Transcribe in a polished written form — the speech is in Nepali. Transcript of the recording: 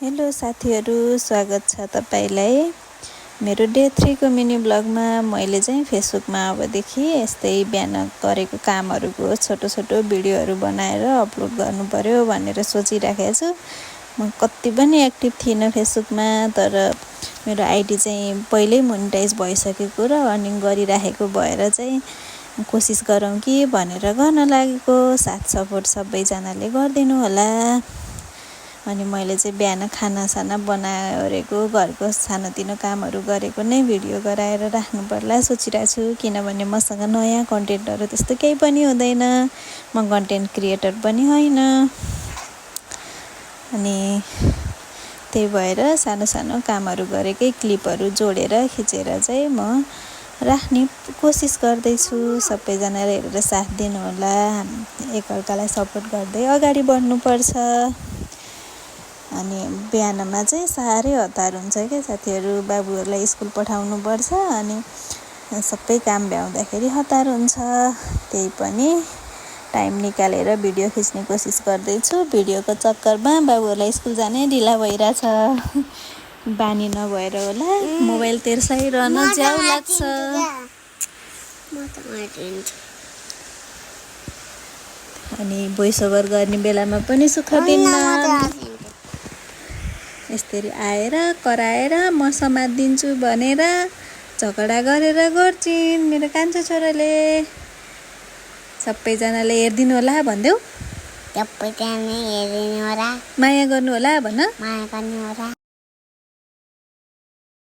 हेलो साथीहरू, स्वागत छ तपाईलाई मेरो डे 3 को मिनी ब्लगमा। मैले चाहिँ फेसबुकमा अबदेखि यस्तै बिहान गरेको कामहरुको छोटो छोटो भिडियोहरु बनाएर अपलोड गर्नु पर्यो भनेर सोचिराखेको छु। म कति पनि एक्टिभ थिइन फेसबुकमा, तर मेरो आईडी चाहिँ पहिल्यै मोनेटाइज भइसकेको र अर्निङ गरिराखेको भएर चाहिँ कोसिस गरौँ कि भनेर गर्न लागेको। साथ सपोर्ट सबैजनाले गर्दिनु होला। अनि मैले चाहिँ बिहान खानासाना बनाएको, घरको सानोतिनो कामहरु गरेको नै भिडियो गराएर राख्नु पर्ला सोचिरहेको छु, किनभने मसँग नयाँ कन्टेन्टहरु त्यस्तो केही पनि हुँदैन। म कन्टेन्ट क्रिएटर पनि होइन। अनि त्यही भएर सानो सानो कामहरु गरेकै क्लिपहरु जोडेर खिचेर चाहिँ म राख्ने कोसिस गर्दै छु। सबैजनाले हेरेर साथ दिनु होला। एकअर्कालाई सपोर्ट गर्दै अगाडि बढ्नु पर्छ। अनि बिहानमा चाहिँ साह्रै हतार हुन्छ के साथीहरु। बाबुहरुलाई स्कुल पठाउनु पर्छ अनि सबै काम भ्याउँदाखेरि हतार हुन्छ। त्यही पनि टाइम निकालेर भिडियो खिच्ने कोसिस गर्दै छु। भिडियोको चक्करमा बाबुहरुलाई स्कुल जानै ढिला भइराछ। बानी नभएर होला, मोबाइल तेर्साइरहन ज्याउ लाग्छ। अनि भोइस ओभर गर्ने बेलामा पनि सुख दिन्न। यसरी आएर कराएर म समात्दिन्छु भनेर झगडा गरेर गर्छिन् मेरो कान्छो छोराले। सबैजनाले हेर्दिनु होला भन्देऊ। सबैजनाले हेर्दिनु होला, माया गर्नु होला भन। माया गर्नु होला।